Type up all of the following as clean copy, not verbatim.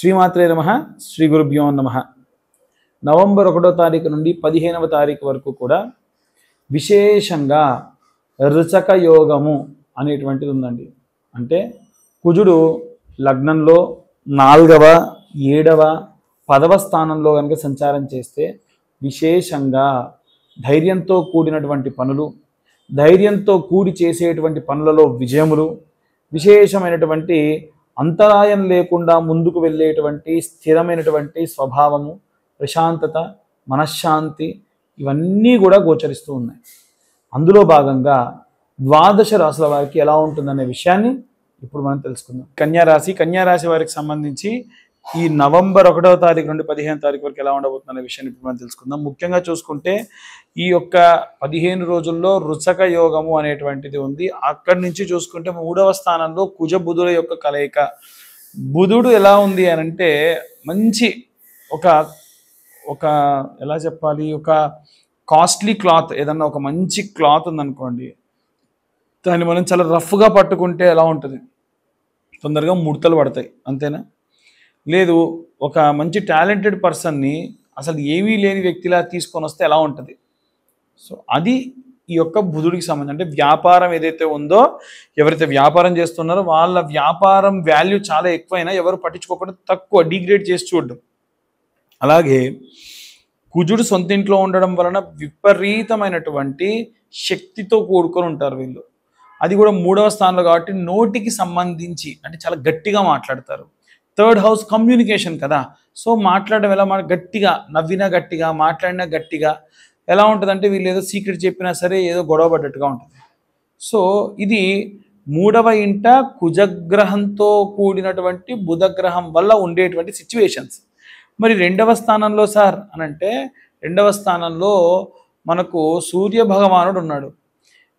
శ్రీమాత్రే నమః. శ్రీ గురుభ్యో నమః. నవంబర్ 1వ తారీఖు నుండి 15వ తారీఖు వరకు కూడా విశేషంగా రుచక యోగము అనేటువంటిది ఉందండి. అంటే కుజుడు లగ్నంలో 4వ 7వ 10వ స్థానంలో కనుక సంచారం చేస్తే విశేషంగా ధైర్యంతో కూడినటువంటి పనులు, ధైర్యంతో కూడి చేసేటువంటి పనులలో విజయములు, విశేషమైనటువంటి అంతరాయం లేకుండా ముందుకు వెళ్ళేటువంటి స్థిరమైనటువంటి స్వభావము, ప్రశాంతత, మనశ్శాంతి ఇవన్నీ కూడా గోచరిస్తూ ఉన్నాయి. అందులో భాగంగా ద్వాదశ రాశుల వారికి ఎలా ఉంటుందనే విషయాన్ని ఇప్పుడు మనం తెలుసుకుందాం. కన్యారాశి వారికి సంబంధించి ఈ నవంబర్ 1వ తారీఖు నుండి 15వ తారీఖు వరకు ఎలా ఉండబోతుందనే విషయాన్ని ఇప్పుడు మనం తెలుసుకుందాం. ముఖ్యంగా చూసుకుంటే ఈ యొక్క 15 రోజుల్లో రుచక యోగము అనేటువంటిది ఉంది. అక్కడి నుంచి చూసుకుంటే 3వ స్థానంలో కుజ బుధుల యొక్క కలయిక. బుధుడు ఎలా ఉంది అని అంటే మంచి ఒక ఎలా చెప్పాలి, ఒక కాస్ట్లీ క్లాత్, ఏదన్నా ఒక మంచి క్లాత్ ఉందనుకోండి, దాన్ని మనం చాలా రఫ్గా పట్టుకుంటే ఎలా ఉంటుంది, తొందరగా ముడతలు పడతాయి, అంతేనా? లేదు, ఒక మంచి టాలెంటెడ్ పర్సన్ని అసలు ఏమీ లేని వ్యక్తిలా తీసుకొని వస్తే ఎలా ఉంటుంది? సో అది ఈ యొక్క బుధుడికి సంబంధించి. అంటే వ్యాపారం ఏదైతే ఉందో, ఎవరైతే వ్యాపారం చేస్తున్నారో వాళ్ళ వ్యాపారం వాల్యూ చాలా ఎక్కువైనా ఎవరు పట్టించుకోకుండా తక్కువ డిగ్రేడ్ చేసి చూడడం. అలాగే కుజుడు సొంత ఇంట్లో ఉండడం వలన విపరీతమైనటువంటి శక్తితో కూడుకొని ఉంటారు వీళ్ళు. అది కూడా 3వ స్థానంలో కాబట్టి నోటికి సంబంధించి అంటే చాలా గట్టిగా మాట్లాడతారు. 3rd హౌస్ కమ్యూనికేషన్ కదా, సో మాట్లాడడం ఎలా, గట్టిగా నవ్వినా గట్టిగా, మాట్లాడినా గట్టిగా ఎలా ఉంటుందంటే వీళ్ళు ఏదో సీక్రెట్ చెప్పినా సరే ఏదో గొడవ పడ్డట్టుగా ఉంటుంది. సో ఇది 3వ ఇంట కుజగ్రహంతో కూడినటువంటి బుధగ్రహం వల్ల ఉండేటువంటి సిచ్యువేషన్స్. మరి 2వ స్థానంలో సార్ అని అంటే 2వ స్థానంలో మనకు సూర్య భగవానుడు ఉన్నాడు.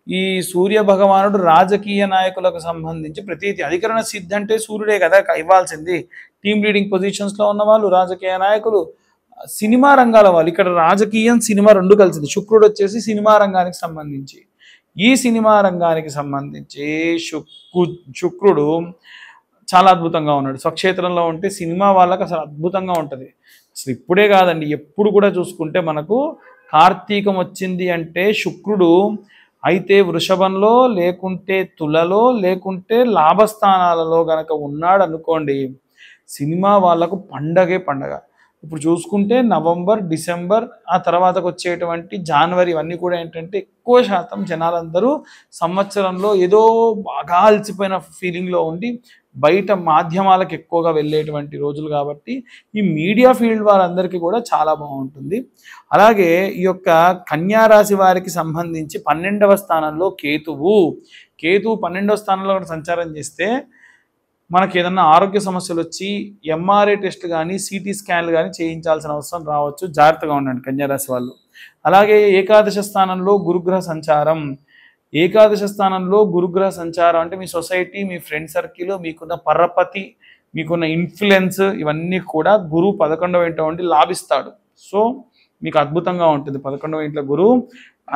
ఈ సూర్య భగవానుడు రాజకీయ నాయకులకు సంబంధించి ప్రతీతి అధికరణ సిద్ధి అంటే సూర్యుడే కదా ఇవ్వాల్సింది. టీమ్ లీడింగ్ పొజిషన్స్లో ఉన్న వాళ్ళు, రాజకీయ నాయకులు, సినిమా రంగాల వాళ్ళు. ఇక్కడ రాజకీయం సినిమా రెండు కలిసింది. శుక్రుడు వచ్చేసి సినిమా రంగానికి సంబంధించి, ఈ సినిమా రంగానికి సంబంధించి శుక్రుడు చాలా అద్భుతంగా ఉన్నాడు. స్వక్షేత్రంలో ఉంటే సినిమా వాళ్ళకి అసలు అద్భుతంగా ఉంటుంది. అసలు ఇప్పుడే కాదండి, ఎప్పుడు కూడా చూసుకుంటే మనకు కార్తీకం వచ్చింది అంటే శుక్రుడు అయితే వృషభంలో, లేకుంటే తులలో, లేకుంటే లాభస్థానాలలో గనక ఉన్నాడు అనుకోండి, సినిమా వాళ్ళకు పండగే పండగ. ఇప్పుడు చూసుకుంటే నవంబర్, డిసెంబర్, ఆ తర్వాతకు వచ్చేటువంటి జనవరి, ఇవన్నీ కూడా ఏంటంటే ఎక్కువ శాతం జనాలందరూ సంవత్సరంలో ఏదో బాగా అలసిపోయిన ఫీలింగ్లో ఉండి బయట మాధ్యమాలకు ఎక్కువగా వెళ్ళేటువంటి రోజులు కాబట్టి ఈ మీడియా ఫీల్డ్ వారందరికీ కూడా చాలా బాగుంటుంది. అలాగే ఈ యొక్క కన్యారాశి వారికి సంబంధించి 12వ స్థానంలో కేతువు 12వ స్థానంలో సంచారం చేస్తే మనకి ఏదన్నా ఆరోగ్య సమస్యలు వచ్చి ఎంఆర్ఐ టెస్ట్లు కానీ, సిటీ స్కాన్లు కానీ చేయించాల్సిన అవసరం రావచ్చు. జాగ్రత్తగా ఉండండి కన్యారాశి వాళ్ళు. అలాగే ఏకాదశ స్థానంలో గురుగ్రహ సంచారం. ఏకాదశ స్థానంలో గురుగ్రహ సంచారం అంటే మీ సొసైటీ, మీ ఫ్రెండ్ సర్కిల్, మీకున్న పరపతి, మీకున్న ఇన్ఫ్లుయెన్స్ ఇవన్నీ కూడా గురువు 11వ ఇంట్లో ఉండి లాభిస్తాడు. సో మీకు అద్భుతంగా ఉంటుంది. 11వ ఇంట్లో గురువు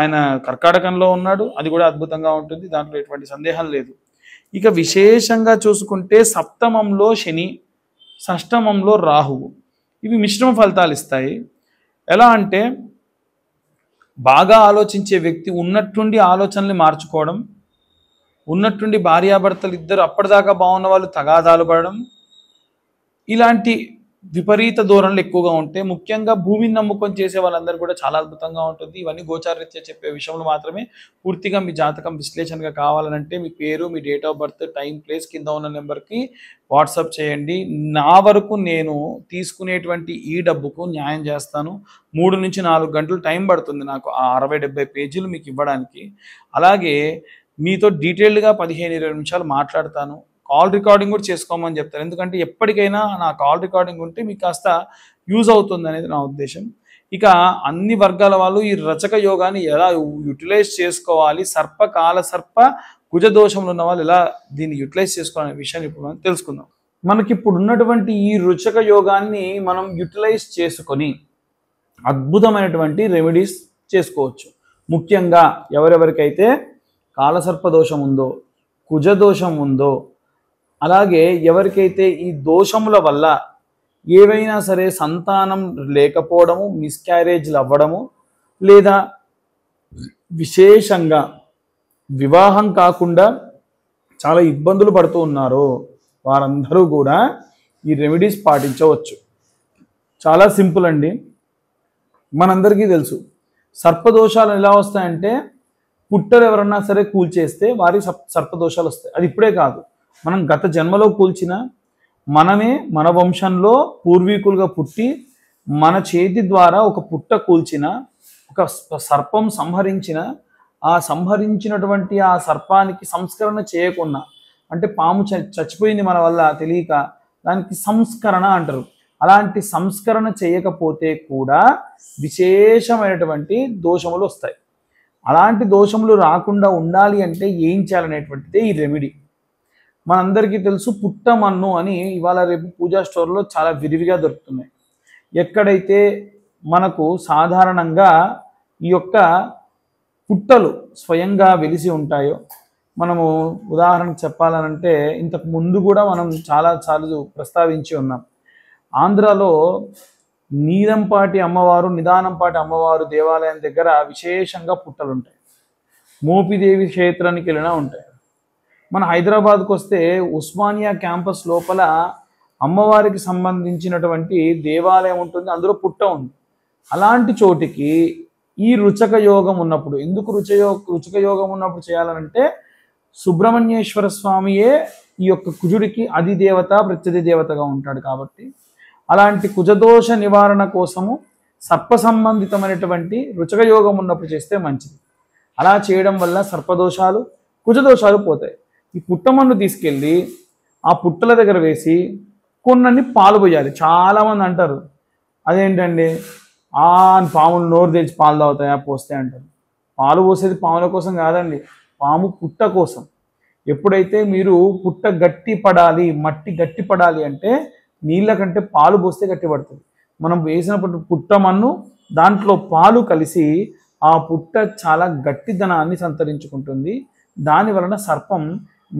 ఆయన కర్కాటకంలో ఉన్నాడు, అది కూడా అద్భుతంగా ఉంటుంది, దాంట్లో ఎటువంటి సందేహం లేదు. ఇక విశేషంగా చూసుకుంటే సప్తమంలో శని, షష్టమంలో రాహువు, ఇవి మిశ్రమ ఫలితాలు ఇస్తాయి. ఎలా అంటే బాగా ఆలోచించే వ్యక్తి ఉన్నట్టుండి ఆలోచనల్ని మార్చుకోవడం, ఉన్నట్టుండి భార్యాభర్తలు ఇద్దరు అప్పటిదాకా బాగున్న వాళ్ళు తగాదాలు పడడం, ఇలాంటి విపరీత ధోరణులు ఎక్కువగా ఉంటే ముఖ్యంగా భూమిని నమ్ముకొని చేసే వాళ్ళందరూ కూడా చాలా అద్భుతంగా ఉంటుంది. ఇవన్నీ గోచారరీత్యా చెప్పే విషయంలో మాత్రమే. పూర్తిగా మీ జాతకం విశ్లేషణగా కావాలంటే మీ పేరు, మీ date of birth, time, place కింద ఉన్న నెంబర్కి వాట్సాప్ చేయండి. నా వరకు నేను తీసుకునేటువంటి ఈ డబ్బుకు న్యాయం చేస్తాను. 3 నుంచి 4 గంటలు టైం పడుతుంది నాకు ఆ 60-70 పేజీలు మీకు ఇవ్వడానికి. అలాగే మీతో డీటెయిల్డ్గా 15-20 నిమిషాలు మాట్లాడతాను. కాల్ రికార్డింగ్ కూడా చేసుకోమని చెప్తాను. ఎందుకంటే ఎప్పటికైనా నా కాల్ రికార్డింగ్ ఉంటే మీకు కాస్త యూజ్ అవుతుంది అనేది నా ఉద్దేశం. ఇక అన్ని వర్గాల వాళ్ళు ఈ రచక యోగాన్ని ఎలా యూటిలైజ్ చేసుకోవాలి, కాల సర్ప కుజదోషంలో ఉన్న వాళ్ళు ఎలా దీన్ని యూటిలైజ్ చేసుకోవాలనే విషయాన్ని ఇప్పుడు మనం తెలుసుకుందాం. మనకి ఇప్పుడు ఉన్నటువంటి ఈ రుచక యోగాన్ని మనం యూటిలైజ్ చేసుకొని అద్భుతమైనటువంటి రెమెడీస్ చేసుకోవచ్చు. ముఖ్యంగా ఎవరెవరికైతే కాలసర్ప దోషం ఉందో, కుజదోషం ఉందో, అలాగే ఎవరికైతే ఈ దోషముల వల్ల ఏవైనా సరే సంతానం లేకపోవడము, మిస్క్యారేజ్లు అవ్వడము, లేదా విశేషంగా వివాహం కాకుండా చాలా ఇబ్బందులు పడుతూ ఉన్నారో వారందరూ కూడా ఈ రెమెడీస్ పాటించవచ్చు. చాలా సింపుల్ అండి. మనందరికీ తెలుసు సర్పదోషాలు ఎలా వస్తాయంటే పుట్టలు ఎవరన్నా సరే కూల్చేస్తే వారి సర్పదోషాలు వస్తాయి. అది ఇప్పుడే కాదు, మనం గత జన్మలో కూల్చిన, మనమే మన వంశంలో పూర్వీకులుగా పుట్టి మన చేతి ద్వారా ఒక పుట్ట కూల్చిన, ఒక సర్పం సంహరించిన, ఆ సంహరించినటువంటి ఆ సర్పానికి సంస్కరణ చేయకుండా, అంటే పాము చచ్చిపోయింది మన వల్ల తెలియక, దానికి సంస్కరణ అంటారు. అలాంటి సంస్కరణ చేయకపోతే కూడా విశేషమైనటువంటి దోషములు వస్తాయి. అలాంటి దోషములు రాకుండా ఉండాలి అంటే ఏం చేయాలనేటువంటిదే ఈ రెమెడీ. మనందరికీ తెలుసు పుట్టమన్ను అని ఇవాళ రేపు పూజా స్టోర్లో చాలా విరివిగా దొరుకుతున్నాయి. ఎక్కడైతే మనకు సాధారణంగా ఈ యొక్క పుట్టలు స్వయంగా వెలిసి ఉంటాయో, మనము ఉదాహరణకు చెప్పాలనంటే ఇంతకు ముందు కూడా మనం చాలాసార్లు ప్రస్తావించి ఉన్నాం. ఆంధ్రాలో నీలంపాటి అమ్మవారు, నిదానంపాటి అమ్మవారు దేవాలయం దగ్గర విశేషంగా పుట్టలు ఉంటాయి. మోపిదేవి క్షేత్రానికి వెళ్ళినా ఉంటాయి. మన హైదరాబాద్కు వస్తే ఉస్మానియా క్యాంపస్ లోపల అమ్మవారికి సంబంధించినటువంటి దేవాలయం ఉంటుంది, అందులో పుట్ట ఉంది. అలాంటి చోటికి ఈ రుచక యోగం ఉన్నప్పుడు, ఎందుకు రుచక యోగం ఉన్నప్పుడు చేయాలనంటే సుబ్రహ్మణ్యేశ్వర స్వామియే ఈ యొక్క కుజుడికి అధిదేవత, ప్రత్యధి దేవతగా ఉంటాడు. కాబట్టి అలాంటి కుజదోష నివారణ కోసము సర్ప సంబంధితమైనటువంటి రుచక యోగం ఉన్నప్పుడు చేస్తే మంచిది. అలా చేయడం వల్ల సర్పదోషాలు, కుజదోషాలు పోతాయి. ఈ పుట్టమన్ను తీసుకెళ్ళి ఆ పుట్టల దగ్గర వేసి కొన్నన్ని పాలు పోయాలి. చాలామంది అంటారు అదేంటండి పాములు నోరు తెరిచి పాలు తాగుతాయా, పోస్తే అంటారు. పాలు పోసేది పాముల కోసం కాదండి, పాము పుట్ట కోసం. ఎప్పుడైతే మీరు పుట్ట గట్టి పడాలి, మట్టి గట్టి పడాలి అంటే నీళ్ళ కంటే పాలు పోస్తే గట్టి పడుతుంది. మనం వేసినప్పుడు పుట్టమన్ను దాంట్లో పాలు కలిసి ఆ పుట్ట చాలా గట్టిదనాన్ని సంతరించుకుంటుంది. దాని వలన సర్పం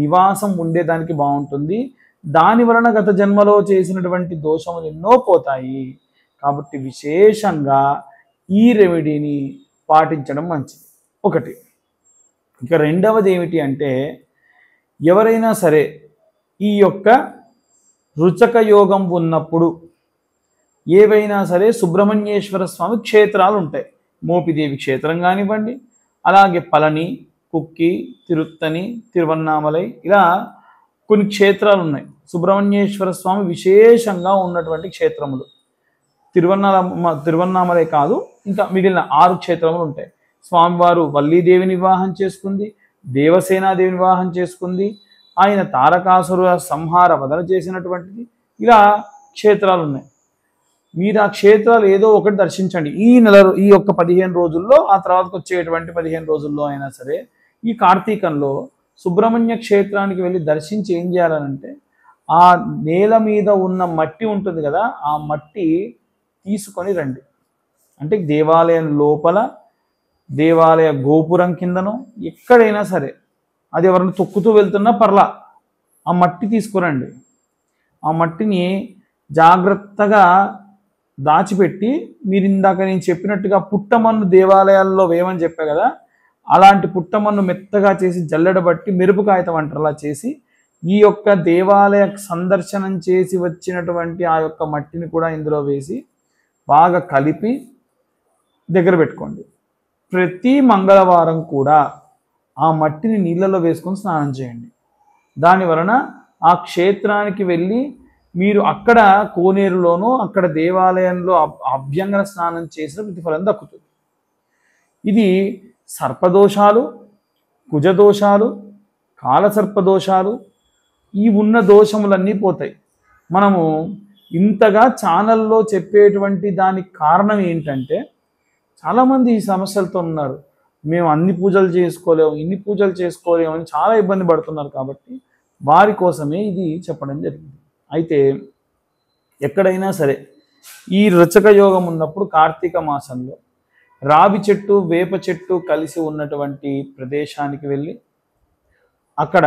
నివాసం ఉండేదానికి బాగుంటుంది. దాని వలన గత జన్మలో చేసినటువంటి దోషములు ఎన్నో పోతాయి. కాబట్టి విశేషంగా ఈ రెమెడీని పాటించడం మంచిది. ఒకటి. ఇక రెండవది ఏమిటి అంటే, ఎవరైనా సరే ఈ యొక్క రుచక యోగం ఉన్నప్పుడు ఏవైనా సరే సుబ్రహ్మణ్యేశ్వర స్వామి క్షేత్రాలు ఉంటాయి. మోపిదేవి క్షేత్రం కానివ్వండి, అలాగే పళని, కుక్కి, తిరుత్తని, తిరువన్నామలై, ఇలా కొన్ని క్షేత్రాలు ఉన్నాయి. సుబ్రహ్మణ్యేశ్వర స్వామి విశేషంగా ఉన్నటువంటి క్షేత్రములు తిరువన్నామలై కాదు, ఇంకా మిగిలిన 6 క్షేత్రములు ఉంటాయి. స్వామివారు వల్లీదేవిని వివాహం చేసుకుంది, దేవసేనాదేవిని వివాహం చేసుకుంది, ఆయన తారకాసుర సంహార వదన చేసినటువంటిది. ఇలా క్షేత్రాలు ఉన్నాయి. మీరు ఆ క్షేత్రాలు ఏదో ఒకటి దర్శించండి ఈ యొక్క 15 రోజుల్లో, ఆ తర్వాతకు వచ్చేటువంటి 15 రోజుల్లో అయినా సరే. ఈ కార్తీకంలో సుబ్రహ్మణ్య క్షేత్రానికి వెళ్ళి దర్శించి ఏం చేయాలనంటే, ఆ నేల మీద ఉన్న మట్టి ఉంటుంది కదా, ఆ మట్టి తీసుకొని రండి. అంటే దేవాలయం లోపల, దేవాలయ గోపురం కిందనో ఎక్కడైనా సరే, అది ఎవరైనా తొక్కుతూ వెళ్తున్నా పర్లా, ఆ మట్టి తీసుకురండి. ఆ మట్టిని జాగ్రత్తగా దాచిపెట్టి, మీరు ఇందాక నేను చెప్పినట్టుగా పుట్టమన్ను దేవాలయాల్లో వేయమని చెప్పా కదా, అలాంటి పుట్టమన్ను మెత్తగా చేసి జల్లెడబట్టి మెరుపు కాగితం అంటారు చేసి, ఈ యొక్క దేవాలయ సందర్శనం చేసి వచ్చినటువంటి ఆ యొక్క మట్టిని కూడా ఇందులో వేసి బాగా కలిపి దగ్గర పెట్టుకోండి. ప్రతి మంగళవారం కూడా ఆ మట్టిని నీళ్ళలో వేసుకొని స్నానం చేయండి. దాని వలన ఆ క్షేత్రానికి వెళ్ళి మీరు అక్కడ కోనేరులోనో అక్కడ దేవాలయంలో అభ్యంగన స్నానం చేసిన ప్రతిఫలం దక్కుతుంది. ఇది సర్పదోషాలు, కుజదోషాలు, కాలసర్పదోషాలు, ఈ ఉన్న దోషములన్నీ పోతాయి. మనము ఇంతగా ఛానల్లో చెప్పేటువంటి దానికి కారణం ఏంటంటే, చాలామంది ఈ సమస్యలతో ఉన్నారు. మేము అన్ని పూజలు చేసుకోలేము, ఇన్ని పూజలు చేసుకోలేము అని చాలా ఇబ్బంది పడుతున్నారు. కాబట్టి వారి కోసమే ఇది చెప్పడం జరిగింది. అయితే ఎక్కడైనా సరే ఈ రుచక యోగం ఉన్నప్పుడు కార్తీక మాసంలో రావి చెట్టు, వేప చెట్టు కలిసి ఉన్నటువంటి ప్రదేశానికి వెళ్ళి అక్కడ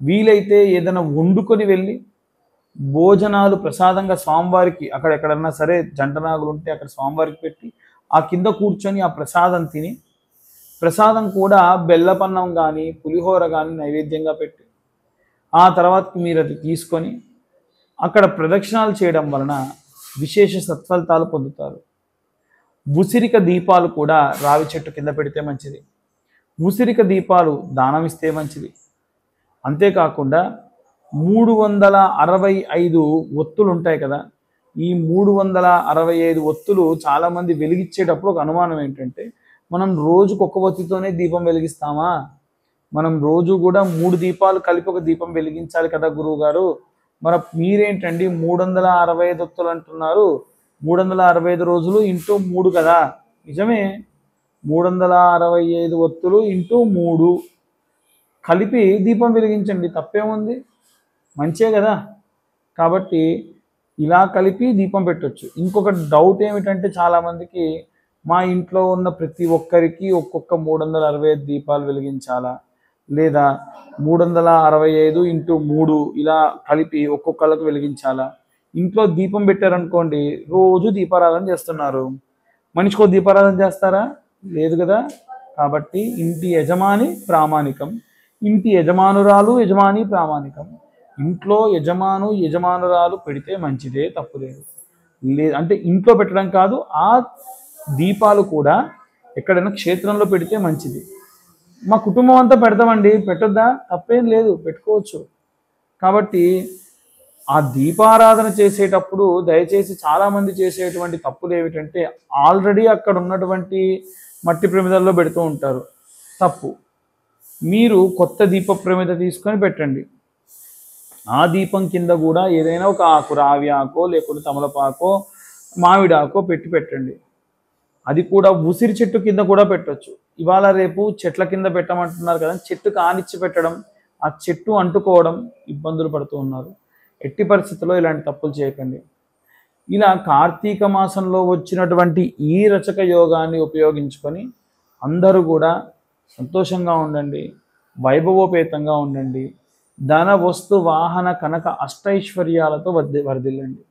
వీలైతే ఏదైనా వండుకొని వెళ్ళి భోజనాలు ప్రసాదంగా స్వామివారికి అక్కడ ఎక్కడన్నా సరే జంటనాగులు ఉంటే అక్కడ స్వామివారికి పెట్టి ఆ కింద కూర్చొని ఆ ప్రసాదం తిని, ప్రసాదం కూడా బెల్లపన్నం కానీ పులిహోర కానీ నైవేద్యంగా పెట్టి ఆ తర్వాతకి మీరు అది తీసుకొని అక్కడ ప్రదక్షిణాలు చేయడం వలన విశేష సత్ఫలితాలు పొందుతారు. ఉసిరిక దీపాలు కూడా రావి చెట్టు కింద పెడితే మంచిది. ఉసిరిక దీపాలు దానం ఇస్తే మంచిది. అంతేకాకుండా 365 ఒత్తులు ఉంటాయి కదా, ఈ 365 ఒత్తులు చాలామంది వెలిగించేటప్పుడు ఒక అనుమానం ఏంటంటే, మనం రోజుకు ఒక ఒత్తితోనే దీపం వెలిగిస్తామా? మనం రోజు కూడా 3 దీపాలు కలిపి ఒక దీపం వెలిగించాలి కదా గురువు గారు, మరి మీరేంటండి 365 ఒత్తులు అంటున్నారు? 365 రోజులు ఇంటూ 3 కదా. నిజమే, 365 ఒత్తులు ఇంటూ 3 కలిపి దీపం వెలిగించండి, తప్పేముంది, మంచే కదా. కాబట్టి ఇలా కలిపి దీపం పెట్టొచ్చు. ఇంకొక డౌట్ ఏమిటంటే చాలామందికి, మా ఇంట్లో ఉన్న ప్రతి ఒక్కరికి ఒక్కొక్క 365 దీపాలు వెలిగించాలా, లేదా 365 ఇంటూ 3 ఇలా కలిపి ఒక్కొక్కళ్ళకు వెలిగించాలా? ఇంట్లో దీపం పెట్టారనుకోండి, రోజు దీపారాధన చేస్తున్నారు, మనిషికో దీపారాధన చేస్తారా? లేదు కదా. కాబట్టి ఇంటి యజమాని ప్రామాణికం, ఇంటి యజమానురాలు యజమాని ప్రామాణికం. ఇంట్లో యజమానురాలు పెడితే మంచిదే, తప్పులేదు. అంటే ఇంట్లో పెట్టడం కాదు, ఆ దీపాలు కూడా ఎక్కడైనా క్షేత్రంలో పెడితే మంచిది. మా కుటుంబం అంతా పెడతామండి, పెట్టొద్దా? తప్పేం లేదు, పెట్టుకోవచ్చు. కాబట్టి ఆ దీపారాధన చేసేటప్పుడు దయచేసి చాలామంది చేసేటువంటి తప్పులు ఏమిటంటే, ఆల్రెడీ అక్కడ ఉన్నటువంటి మట్టి ప్రమిదల్లో పెడుతూ ఉంటారు, తప్పు. మీరు కొత్త దీప ప్రమిద తీసుకొని పెట్టండి. ఆ దీపం కింద కూడా ఏదైనా ఒక ఆకు, రావి ఆకో లేకుంటే తమలపాకో మామిడాకో పెట్టండి. అది కూడా ఉసిరి చెట్టు కింద కూడా పెట్టవచ్చు. ఇవాళ రేపు చెట్ల కింద పెట్టమంటున్నారు కదా, చెట్టు కానిచ్చి పెట్టడం, ఆ చెట్టు అంటుకోవడం, ఇబ్బందులు పడుతూ ఉన్నారు. ఎట్టి పరిస్థితుల్లో ఇలాంటి తప్పులు చేయకండి. ఇలా కార్తీక మాసంలో వచ్చినటువంటి ఈ రచక యోగాన్ని ఉపయోగించుకొని అందరూ కూడా సంతోషంగా ఉండండి, వైభవోపేతంగా ఉండండి, ధన వస్తు వాహన కనక అష్టైశ్వర్యాలతో వర్ధిల్లండి.